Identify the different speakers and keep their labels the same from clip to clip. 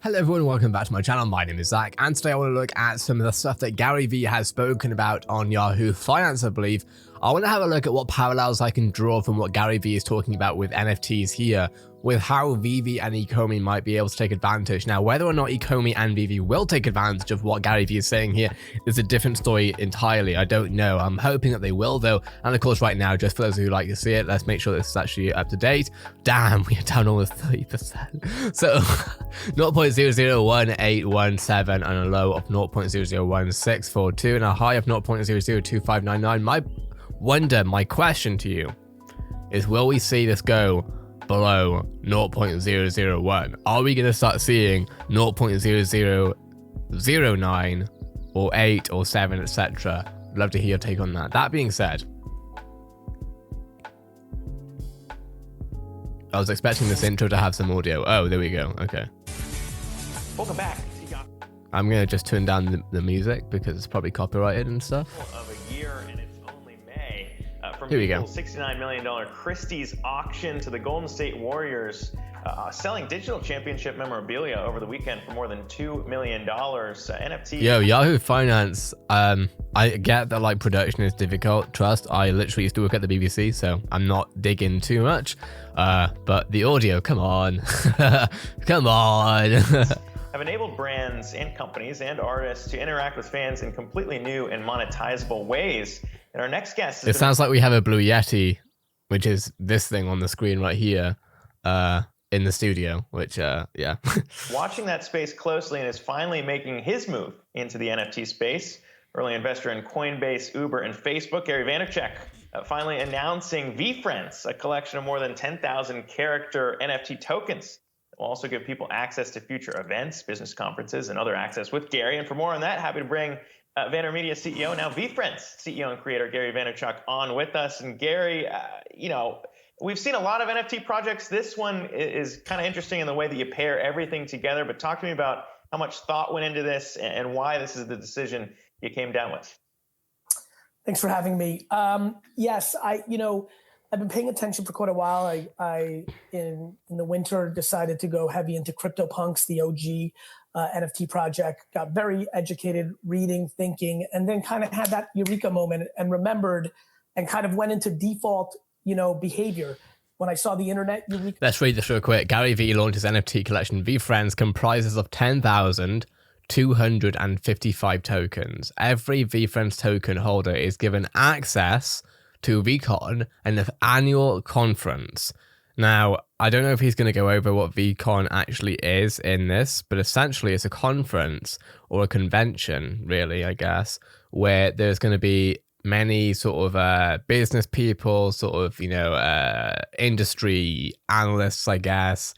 Speaker 1: Hello everyone, welcome back to my channel. My name is Zach, and today I want to look at some of the stuff that Gary Vee has spoken about on Yahoo Finance, I believe. I want to have a look at what parallels I can draw from what Gary Vee is talking about with NFTs here, with how VeVe and Ecomi might be able to take advantage. Now, whether or not Ecomi and VeVe will take advantage of what Gary Vee is saying here is a different story entirely. I don't know. I'm hoping that they will, though. And of course, right now, just for those who like to see it, let's make sure this is actually up to date. Damn, we are down almost 30%. So 0.001817 and a low of 0.001642 and a high of 0.002599. My question to you is, will we see this go below 0.001? Are we going to start seeing 0.0009 or 8 or 7, etc.? Love to hear your take on that. That being said, I was expecting this intro to have some audio. Oh, there we go. Okay.
Speaker 2: Welcome back.
Speaker 1: I'm going to just turn down the music because it's probably copyrighted and stuff.
Speaker 2: Of a year, and it's only May. From
Speaker 1: Here we go.
Speaker 2: $69 million Christie's auction to the Golden State Warriors, selling digital championship memorabilia over the weekend for more than $2 million. NFT.
Speaker 1: Yo, Yahoo Finance. I get that like production is difficult. Trust, I literally used to work at the BBC, so I'm not digging too much. But the audio, come on, come on.
Speaker 2: Have enabled brands and companies and artists to interact with fans in completely new and monetizable ways. And our next guest
Speaker 1: It sounds like we have a Blue Yeti, which is this thing on the screen right here, in the studio, which, yeah.
Speaker 2: watching that space closely and is finally making his move into the NFT space. Early investor in Coinbase, Uber, and Facebook, Gary Vaynerchuk, finally announcing VeFriends, a collection of more than 10,000 character NFT tokens. We'll also give people access to future events, business conferences, and other access with Gary. And for more on that, happy to bring VaynerMedia CEO, now VeFriends CEO and creator Gary Vaynerchuk on with us. And Gary, we've seen a lot of NFT projects. This one is kind of interesting in the way that you pair everything together. But talk to me about how much thought went into this and why this is the decision you came down with.
Speaker 3: Thanks for having me. Yes, I've been paying attention for quite a while. I in the winter decided to go heavy into CryptoPunks, the OG NFT project. Got very educated, reading, thinking, and then kind of had that eureka moment and remembered and kind of went into default, behavior. When I saw the internet, eureka.
Speaker 1: Let's read this real quick. Gary Vee launched his NFT collection. VeFriends comprises of 10,255 tokens. Every VeFriends token holder is given access to VeCon and the annual conference. Now, I don't know if he's going to go over what VeCon actually is in this, but essentially it's a conference or a convention, really, I guess, where there's going to be many sort of business people, sort of, industry analysts, I guess,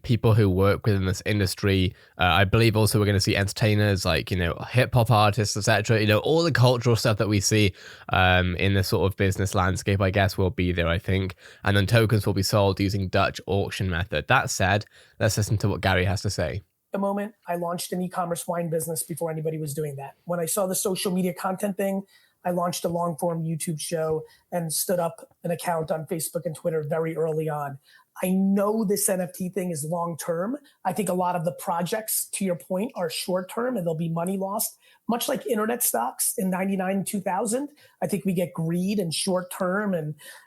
Speaker 1: people who work within this industry. I believe also we're going to see entertainers like, hip hop artists, etc. All the cultural stuff that we see in the sort of business landscape, I guess, will be there, I think. And then tokens will be sold using Dutch auction method. That said, let's listen to what Gary has to say.
Speaker 3: The moment I launched an e-commerce wine business before anybody was doing that. When I saw the social media content thing, I launched a long form YouTube show and stood up an account on Facebook and Twitter very early on. I know this NFT thing is long term. I think a lot of the projects, to your point, are short term and there'll be money lost. Much like internet stocks in 99 and 2000, I think we get greed and short term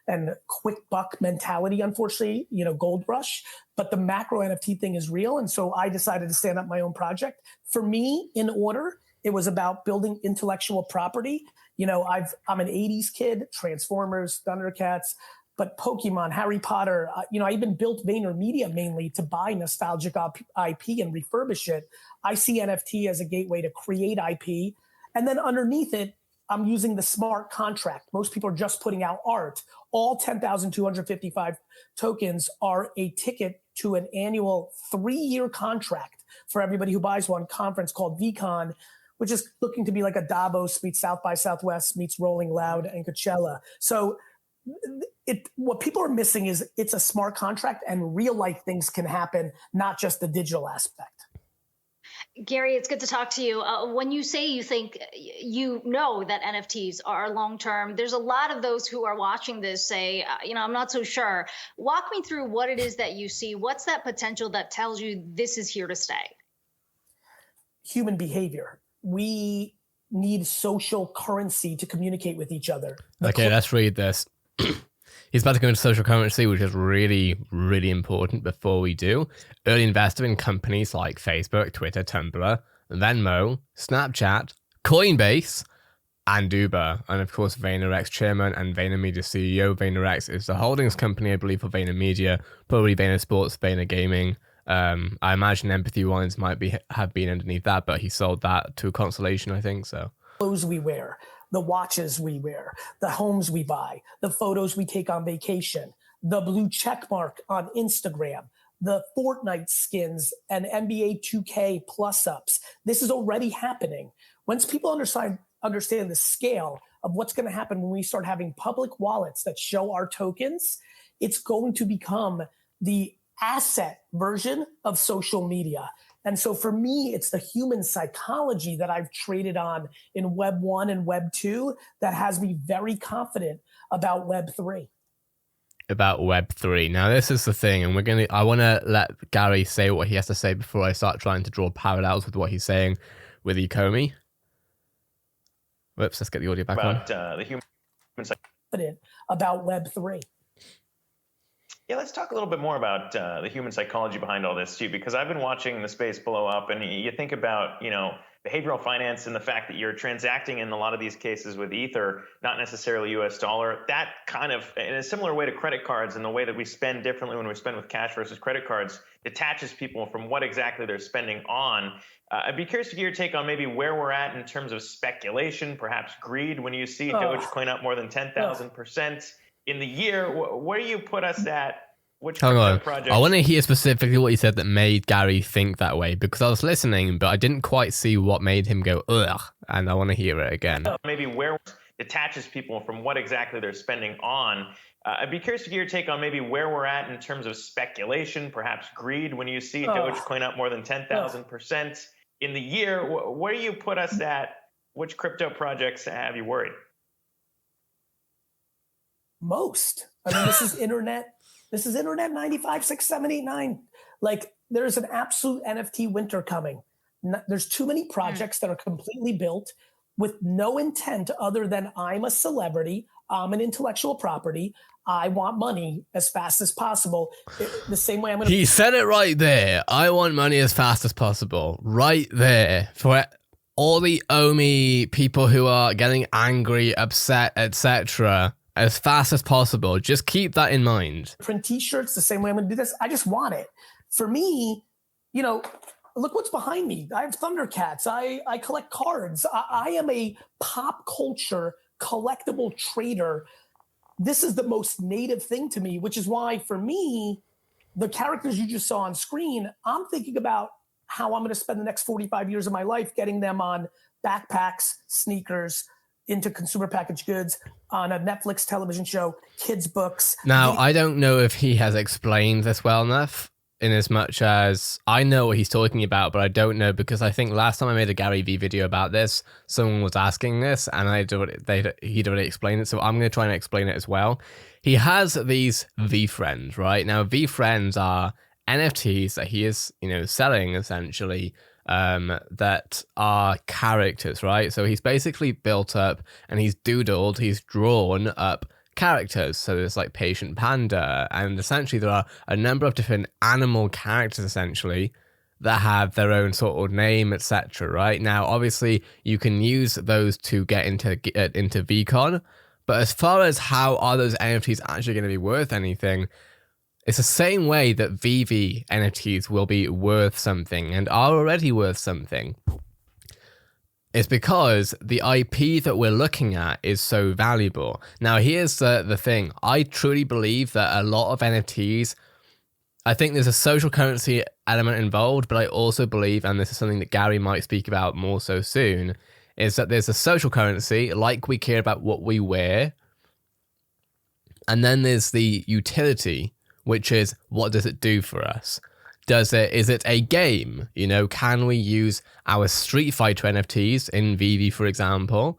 Speaker 3: and quick buck mentality, unfortunately, gold rush. But the macro NFT thing is real. And so I decided to stand up my own project. For me, in order, it was about building intellectual property. I'm an 80s kid, Transformers, Thundercats, but Pokemon, Harry Potter, I even built VaynerMedia mainly to buy nostalgic IP and refurbish it. I see NFT as a gateway to create IP. And then underneath it, I'm using the smart contract. Most people are just putting out art. All 10,255 tokens are a ticket to an annual 3-year contract for everybody who buys one conference called VeCon, which is looking to be like a Davos meets South by Southwest meets Rolling Loud and Coachella. So what people are missing is it's a smart contract and real life things can happen, not just the digital aspect.
Speaker 4: Gary, it's good to talk to you. When you say you think you know that NFTs are long term, there's a lot of those who are watching this say, I'm not so sure. Walk me through what it is that you see. What's that potential that tells you this is here to stay?
Speaker 3: Human behavior. We need social currency to communicate with each other.
Speaker 1: Okay, let's read this. He's about to go into social currency, which is really, really important. Before we do, early investor in companies like Facebook, Twitter, Tumblr, Venmo, Snapchat, Coinbase, and Uber. And of course, VaynerX chairman and VaynerMedia CEO. VaynerX is the holdings company, I believe, for VaynerMedia, probably Vayner Sports, Vayner Gaming. I imagine Empathy Wines might have been underneath that, but he sold that to Constellation, I think so.
Speaker 3: Clothes we wear, the watches we wear, the homes we buy, the photos we take on vacation, the blue check mark on Instagram, the Fortnite skins and NBA 2K plus ups. This is already happening. Once people understand the scale of what's going to happen when we start having public wallets that show our tokens, it's going to become the asset version of social media. And so for me, it's the human psychology that I've traded on in Web 1 and Web 2 that has me very confident about Web 3.
Speaker 1: About Web 3. Now, this is the thing, and I want to let Gary say what he has to say before I start trying to draw parallels with what he's saying with Ecomi. Whoops, let's get the audio back on.
Speaker 2: The human
Speaker 3: Confident about Web 3.
Speaker 2: Yeah, let's talk a little bit more about the human psychology behind all this too, because I've been watching the space blow up, and you think about, behavioral finance and the fact that you're transacting in a lot of these cases with Ether, not necessarily US dollar. That kind of, in a similar way to credit cards and the way that we spend differently when we spend with cash versus credit cards, detaches people from what exactly they're spending on. I'd be curious to get your take on maybe where we're at in terms of speculation, perhaps greed, when you see Dogecoin up more than 10,000% in the year. Where do you put us at? Which
Speaker 1: Hang on.
Speaker 2: project?
Speaker 1: I want to hear specifically what he said that made Gary think that way, because I was listening, but I didn't quite see what made him go, ugh, and I want to hear it again.
Speaker 2: Maybe where detaches people from what exactly they're spending on. I'd be curious to get your take on maybe where we're at in terms of speculation, perhaps greed, when you see Dogecoin up more than 10,000% in the year. Where do you put us at? Which crypto projects have you worried?
Speaker 3: Most. I mean, this is internet. This is internet 95, 6, 7, 8, 9. Like, there's an absolute NFT winter coming. There's too many projects that are completely built with no intent other than I'm a celebrity, I'm an intellectual property, I want money as fast as possible. The same way I'm going to...
Speaker 1: He said it right there. I want money as fast as possible. Right there. For all the Omi people who are getting angry, upset, etc., as fast as possible. Just keep that in mind.
Speaker 3: Print t-shirts the same way I'm going to do this. I just want it. For me, look what's behind me. I have Thundercats. I collect cards. I am a pop culture collectible trader. This is the most native thing to me, which is why for me, the characters you just saw on screen, I'm thinking about how I'm going to spend the next 45 years of my life getting them on backpacks, sneakers, into consumer packaged goods, on a Netflix television show, kids' books.
Speaker 1: Now, I don't know if he has explained this well enough, in as much as I know what he's talking about, but I don't know, because I think last time I made a Gary Vee video about this, someone was asking this, and he'd already explained it, so I'm going to try and explain it as well. He has these VeFriends, right? Now, VeFriends are NFTs that he is, selling, essentially, that are characters, right? So he's basically built up and he's drawn up characters. So there's like Patient Panda, and essentially there are a number of different animal characters essentially that have their own sort of name, etc. Right? Now, obviously, you can use those to get into VeCon, but as far as how are those NFTs actually going to be worth anything, it's the same way that VeVe NFTs will be worth something and are already worth something. It's because the IP that we're looking at is so valuable. Now, here's the thing. I truly believe that a lot of NFTs, I think there's a social currency element involved, but I also believe, and this is something that Gary might speak about more so soon, is that there's a social currency, like we care about what we wear, and then there's the utility, which is what does it do for us? Is it a game? You know, can we use our Street Fighter NFTs in VeVe, for example?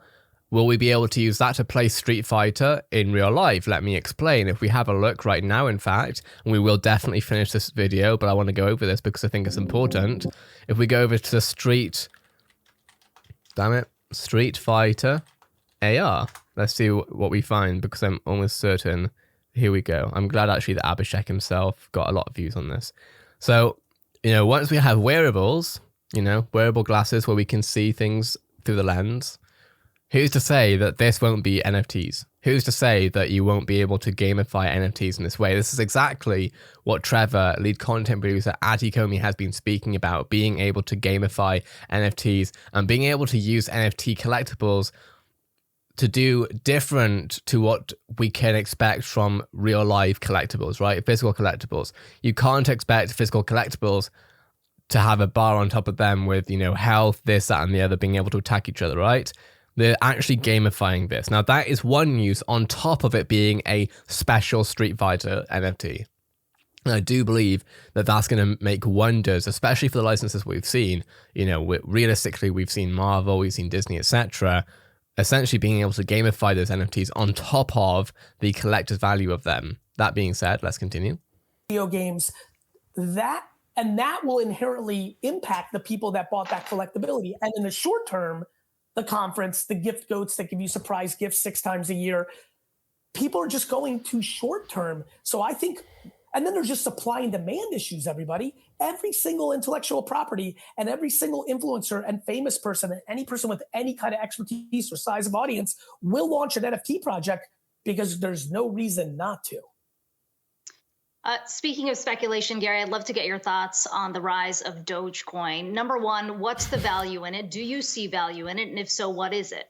Speaker 1: Will we be able to use that to play Street Fighter in real life? Let me explain. If we have a look right now, in fact, and we will definitely finish this video, but I want to go over this because I think it's important. If we go over to Street Fighter AR, let's see what we find, because I'm almost certain. Here we go. I'm glad actually that Abhishek himself got a lot of views on this. So, you know, once we have wearables, you know, wearable glasses where we can see things through the lens, who's to say that this won't be NFTs? Who's to say that you won't be able to gamify NFTs in this way? This is exactly what Trevor, lead content producer at Ecomi, has been speaking about, being able to gamify NFTs and being able to use NFT collectibles to do different to what we can expect from real life collectibles, right? Physical collectibles. You can't expect physical collectibles to have a bar on top of them with, you know, health, this, that, and the other, being able to attack each other, right? They're actually gamifying this. Now, that is one use on top of it being a special Street Fighter NFT. And I do believe that that's going to make wonders, especially for the licenses we've seen. You know, realistically, we've seen Marvel, we've seen Disney, etc., essentially being able to gamify those NFTs on top of the collector's value of them. That being said, let's continue.
Speaker 3: Video games, that will inherently impact the people that bought that collectability. And in the short term, the conference, the gift goats that give you surprise gifts 6 times a year, people are just going too short term. So I think, and then there's just supply and demand issues, everybody. Every single intellectual property and every single influencer and famous person and any person with any kind of expertise or size of audience will launch an NFT project because there's no reason not to.
Speaker 4: Speaking of speculation, Gary, I'd love to get your thoughts on the rise of Dogecoin. Number one, what's the value in it? Do you see value in it? And if so, what is it?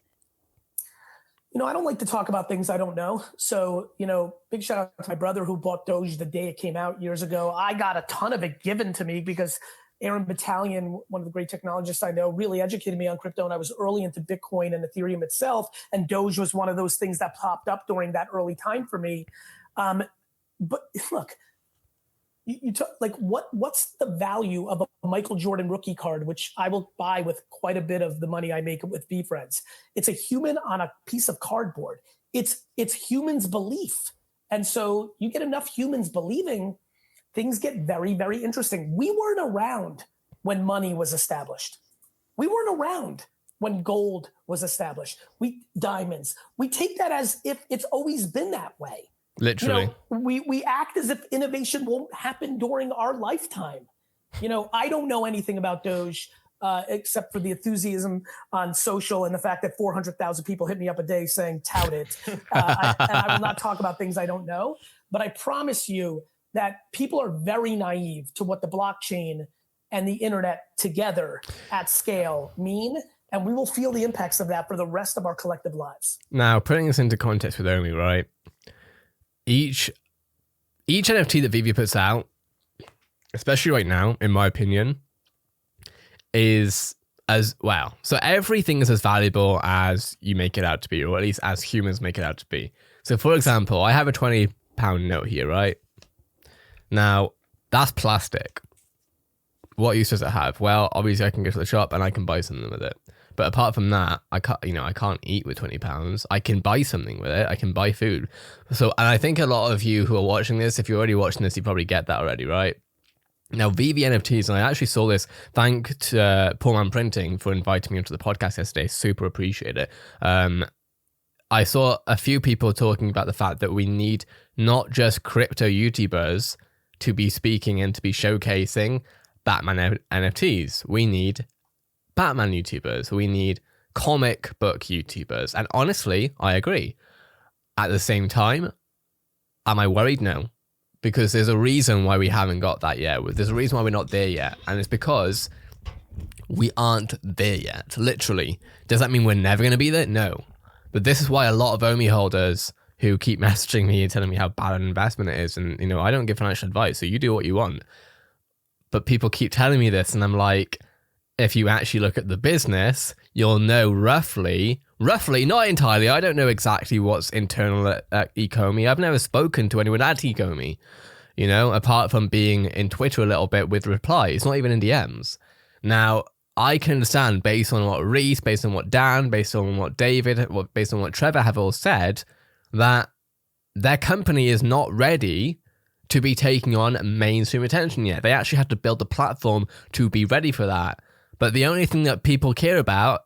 Speaker 3: You know, I don't like to talk about things I don't know. So, you know, big shout out to my brother who bought Doge the day it came out years ago. I got a ton of it given to me because Aaron Battalion, one of the great technologists I know, really educated me on crypto. And I was early into Bitcoin and Ethereum itself. And Doge was one of those things that popped up during that early time for me. But look, what's the value of a Michael Jordan rookie card, which I will buy with quite a bit of the money I make with VeFriends? It's a human on a piece of cardboard. It's humans' belief. And so you get enough humans believing, things get very, very interesting. We weren't around when money was established. We weren't around when gold was established. Diamonds. We take that as if it's always been that way.
Speaker 1: Literally.
Speaker 3: You know, we act as if innovation won't happen during our lifetime. You know, I don't know anything about Doge except for the enthusiasm on social and the fact that 400,000 people hit me up a day saying, tout it. And I will not talk about things I don't know. But I promise you that people are very naive to what the blockchain and the internet together at scale mean. And we will feel the impacts of that for the rest of our collective lives.
Speaker 1: Now, putting this into context with Omi, right? Each NFT that VeVe puts out, especially right now, in my opinion, is as well. So everything is as valuable as you make it out to be, or at least as humans make it out to be. So for example, I have a £20 note here, right? Now, that's plastic. What use does it have? Well, obviously I can go to the shop and I can buy something with it. But apart from that, I can't eat with £20. I can buy something with it. I can buy food. So, and I think a lot of you who are watching this, if you're already watching this, you probably get that already, right? Now, VeVe NFTs, and I actually saw this, thank to Poor Man Printing for inviting me onto the podcast yesterday. Super appreciate it. I saw a few people talking about the fact that we need not just crypto YouTubers to be speaking and to be showcasing Batman NFTs. We need Batman YouTubers. We need comic book YouTubers. And honestly, I agree. At the same time, am I worried? No. Because there's a reason why we haven't got that yet. There's a reason why we're not there yet. And it's because we aren't there yet. Literally. Does that mean we're never going to be there? No. But this is why a lot of OMI holders who keep messaging me and telling me how bad an investment it is. And, you know, I don't give financial advice, so you do what you want. But people keep telling me this, and I'm like, if you actually look at the business, you'll know roughly, not entirely. I don't know exactly what's internal at Ecomi. I've never spoken to anyone at Ecomi. you know, apart from being in Twitter a little bit with replies, not even in DMs. Now, I can understand based on what Reese, based on what Dan, based on what David, based on what Trevor have all said, that their company is not ready to be taking on mainstream attention yet. They actually have to build the platform to be ready for that. But the only thing that people care about,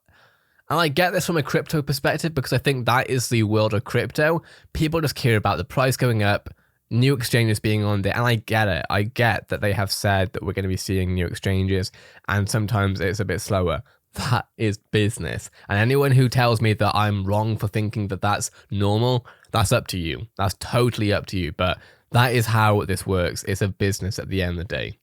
Speaker 1: and I get this from a crypto perspective because I think that is the world of crypto, people just care about the price going up, new exchanges being on there, and I get it. I get that they have said that we're going to be seeing new exchanges, and sometimes it's a bit slower. That is business. And anyone who tells me that I'm wrong for thinking that that's normal, that's up to you. That's totally up to you. But that is how this works. It's a business at the end of the day.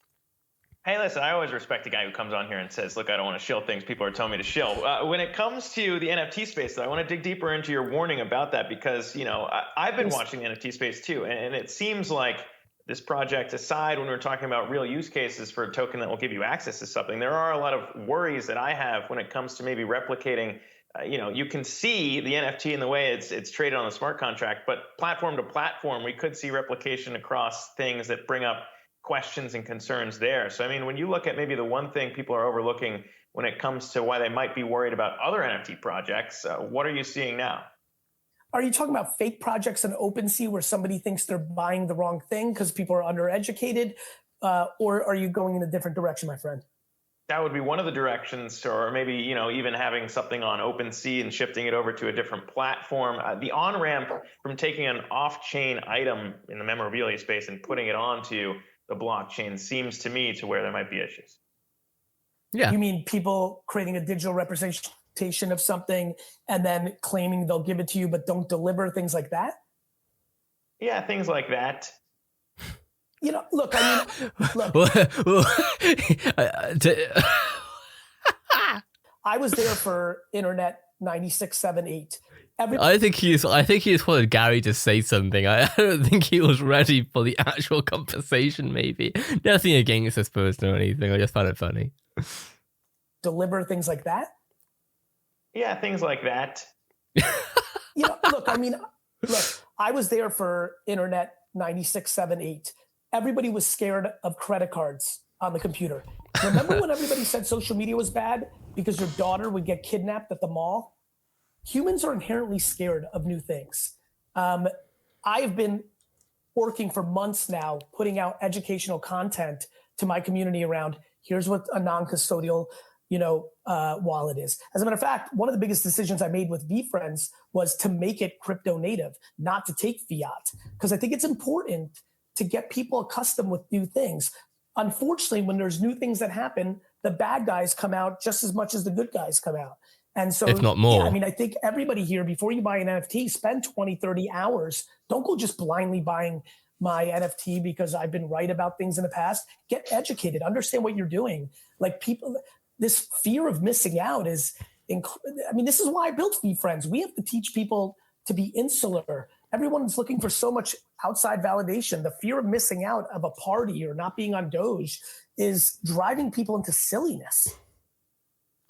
Speaker 2: Hey, listen, I always respect a guy who comes on here and says, look, I don't want to shill things people are telling me to shill. When it comes to the NFT space, though, I want to dig deeper into your warning about that because, you know, I've been watching the NFT space too. And it seems like this project aside, when we're talking about real use cases for a token that will give you access to something, there are a lot of worries that I have when it comes to maybe replicating. You know, you can see the NFT in the way it's traded on the smart contract, but platform to platform, we could see replication across things that bring up questions and concerns there. So, I mean, when you look at maybe the one thing people are overlooking when it comes to why they might be worried about other NFT projects, what are you seeing now?
Speaker 3: Are you talking about fake projects on OpenSea where somebody thinks they're buying the wrong thing because people are undereducated? Or are you going in a different direction, my friend?
Speaker 2: That would be one of the directions, or maybe, you know, even having something on OpenSea and shifting it over to a different platform. The on-ramp from taking an off-chain item in the memorabilia space and putting it onto the blockchain seems to me to where there might be issues.
Speaker 1: Yeah.
Speaker 3: You mean people creating a digital representation of something and then claiming they'll give it to you but don't deliver, things like that?
Speaker 2: Yeah, things like that.
Speaker 3: You know, look, I mean, look. I was there for Internet 96, 7, 8.
Speaker 1: I think he just wanted Gary to say something. I don't think he was ready for the actual conversation, maybe. Nothing against this person or anything. I just found it funny.
Speaker 3: Deliver, things like that?
Speaker 2: Yeah, things like that.
Speaker 3: You know, look, I mean, look, I was there for Internet 96, 7, 8. Everybody was scared of credit cards on the computer. Remember when everybody said social media was bad because your daughter would get kidnapped at the mall? Humans are inherently scared of new things. I've been working for months now, putting out educational content to my community around here's what a non-custodial, wallet is. As a matter of fact, one of the biggest decisions I made with VeFriends was to make it crypto native, not to take fiat, because I think it's important to get people accustomed with new things. Unfortunately, when there's new things that happen, the bad guys come out just as much as the good guys come out. And so,
Speaker 1: if not more.
Speaker 3: Yeah, I mean, I think everybody here, before you buy an NFT, spend 20, 30 hours. Don't go just blindly buying my NFT because I've been right about things in the past. Get educated, understand what you're doing. Like people, this fear of missing out is, this is why I built VeFriends. We have to teach people to be insular. Everyone's looking for so much outside validation. The fear of missing out of a party or not being on Doge is driving people into silliness.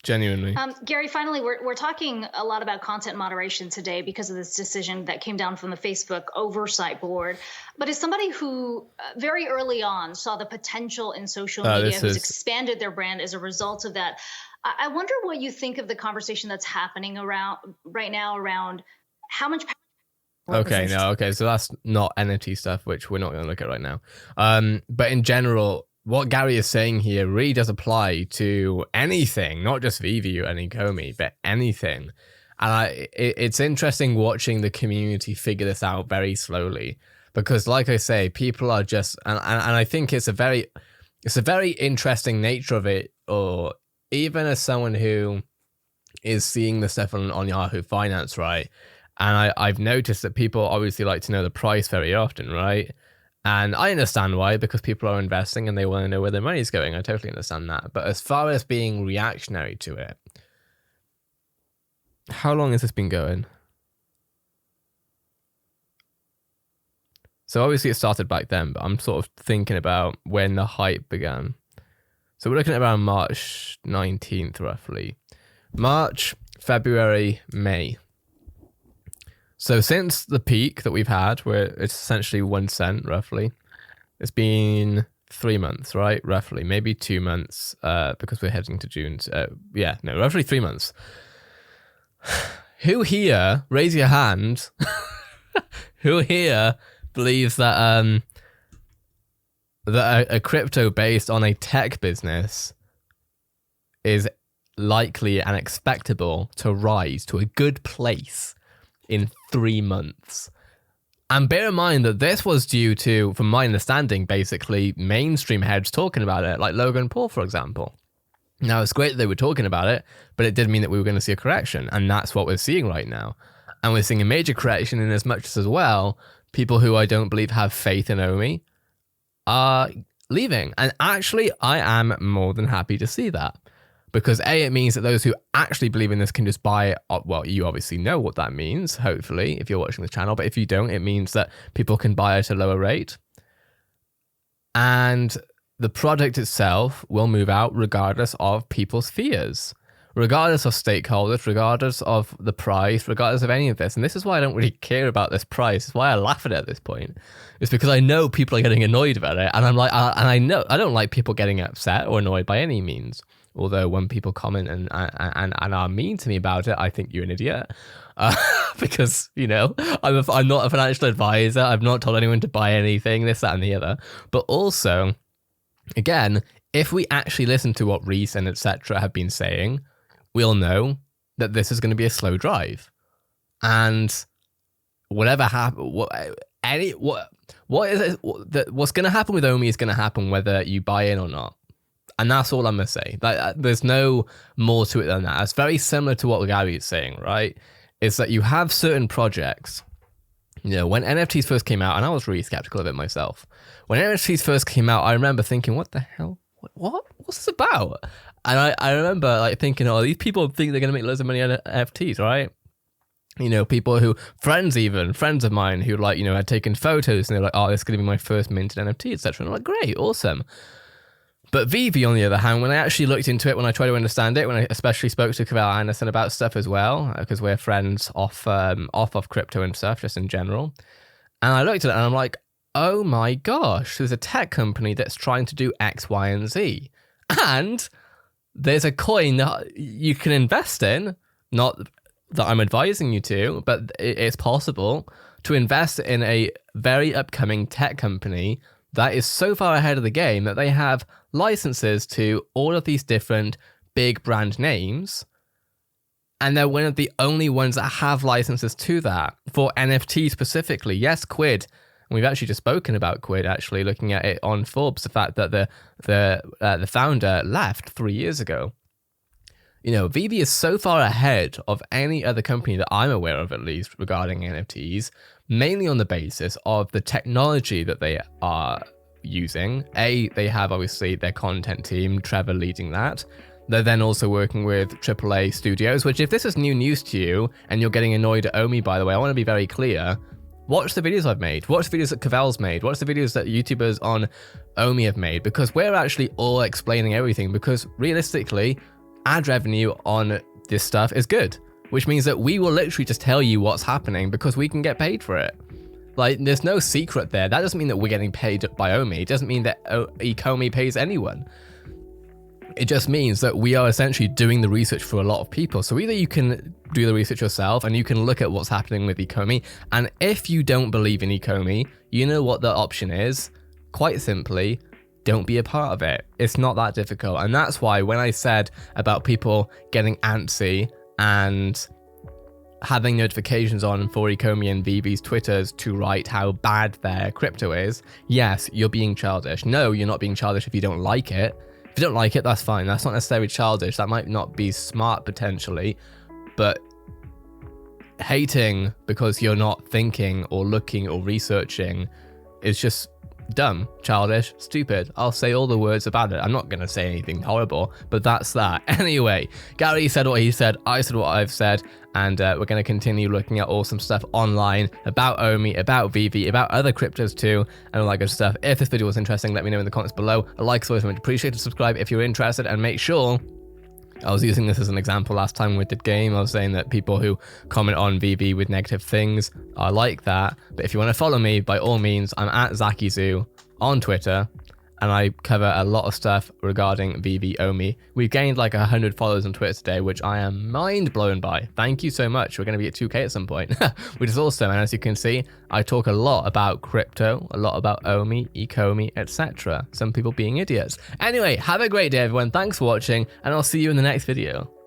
Speaker 1: Genuinely.
Speaker 4: Gary, finally, we're talking a lot about content moderation today because of this decision that came down from the Facebook oversight board. But as somebody who very early on saw the potential in social media, who's expanded their brand as a result of that, I wonder what you think of the conversation that's happening right now around how much power.
Speaker 1: Okay, so that's not NFT stuff, which we're not going to look at right now. But in general, what Gary is saying here really does apply to anything, not just VeVe and Ecomi, but anything. And it's interesting watching the community figure this out very slowly, because like I say, people are just, and I think it's a very interesting nature of it, or even as someone who is seeing the stuff on Yahoo Finance, right? And I've noticed that people obviously like to know the price very often, right? And I understand why, because people are investing and they want to know where their money's going. I totally understand that. But as far as being reactionary to it, how long has this been going? So obviously it started back then, but I'm sort of thinking about when the hype began. So we're looking at around March 19th, roughly. March, February, May. So since the peak that we've had, where it's essentially 1 cent roughly, It's been 3 months, right? Roughly, maybe 2 months, because we're heading to June. Roughly 3 months. Who here, raise your hand, who here believes that a crypto based on a tech business is likely and expectable to rise to a good place in 3 months? And bear in mind that this was due to, from my understanding, basically mainstream heads talking about it, like Logan Paul, for example. Now, it's great that they were talking about it, but it did mean that we were going to see a correction, and that's what we're seeing right now. And we're seeing a major correction in as much as well, people who I don't believe have faith in Omi are leaving. And actually, I am more than happy to see that. Because A, it means that those who actually believe in this can just buy it. Well, you obviously know what that means, hopefully, if you're watching the channel. But if you don't, it means that people can buy at a lower rate. And the product itself will move out regardless of people's fears, regardless of stakeholders, regardless of the price, regardless of any of this. And this is why I don't really care about this price. It's why I laugh at it at this point. It's because I know people are getting annoyed about it. And I'm like, and I know I don't like people getting upset or annoyed by any means. Although when people comment and are mean to me about it, I think you're an idiot. Because, you know, I'm not a financial advisor. I've not told anyone to buy anything, this, that, and the other. But also, again, if we actually listen to what Reese and etc. have been saying, we'll know that this is going to be a slow drive. And whatever happens, what's going to happen with Omi is going to happen whether you buy in or not. And that's all I'm going to say. Like, there's no more to it than that. It's very similar to what Gary is saying, right? Is that you have certain projects. You know, when NFTs first came out, and I was really skeptical of it myself. When NFTs first came out, I remember thinking, what the hell? What's this about? And I remember like thinking, oh, these people think they're going to make loads of money on NFTs, right? You know, people who, friends of mine who like, you know, had taken photos and they're like, oh, this is going to be my first minted NFT, etc. And I'm like, great, awesome. But VeVe, on the other hand, when I actually looked into it, when I tried to understand it, when I especially spoke to Cavell Anderson about stuff as well, because we're friends off of crypto and stuff, just in general. And I looked at it and I'm like, oh my gosh, there's a tech company that's trying to do X, Y, and Z. And there's a coin that you can invest in, not that I'm advising you to, but it's possible to invest in a very upcoming tech company that is so far ahead of the game that they have licenses to all of these different big brand names. And they're one of the only ones that have licenses to that for NFT specifically. Yes, Quid. And we've actually just spoken about Quid, actually, looking at it on Forbes, the fact that the founder left 3 years ago. You know, VeVe is so far ahead of any other company that I'm aware of, at least, regarding NFTs, mainly on the basis of the technology that they are using. They have, obviously, their content team, Trevor leading that. They're then also working with AAA studios, which if this is new news to you, and you're getting annoyed at Omi, by the way, I want to be very clear. Watch the videos I've made. Watch the videos that Cavell's made. Watch the videos that YouTubers on Omi have made, because we're actually all explaining everything, because realistically, ad revenue on this stuff is good, which means that we will literally just tell you what's happening because we can get paid for it. Like, there's no secret there. That doesn't mean that we're getting paid by Omi. It doesn't mean that Ecomi pays anyone. It just means that we are essentially doing the research for a lot of people. So either you can do the research yourself and you can look at what's happening with Ecomi. And if you don't believe in Ecomi, you know what the option is. Quite simply, don't be a part of it. It's not that difficult. And that's why when I said about people getting antsy and having notifications on for Ecomi and VeVe's Twitters to write how bad their crypto is, yes, you're being childish. No, you're not being childish if you don't like it. If you don't like it, that's fine. That's not necessarily childish. That might not be smart potentially, but hating because you're not thinking or looking or researching is just dumb, childish, stupid. I'll say all the words about it. I'm not going to say anything horrible, but that's that. Anyway, Gary said what he said, I said what I've said, and we're going to continue looking at awesome stuff online about Omi, about VeVe, about other cryptos too, and all that good stuff. If this video was interesting, let me know in the comments below. A like is always much appreciated. Subscribe if you're interested, and make sure, I was using this as an example last time we did game. I was saying that people who comment on VeVe with negative things are like that. But if you want to follow me, by all means, I'm at ZakiZoo on Twitter, and I cover a lot of stuff regarding VeVe Omi. We've gained like 100 followers on Twitter today, which I am mind blown by. Thank you so much. We're going to be at 2K at some point, which is awesome. And as you can see, I talk a lot about crypto, a lot about Omi, Ecomi, etc. Some people being idiots. Anyway, have a great day, everyone. Thanks for watching, and I'll see you in the next video.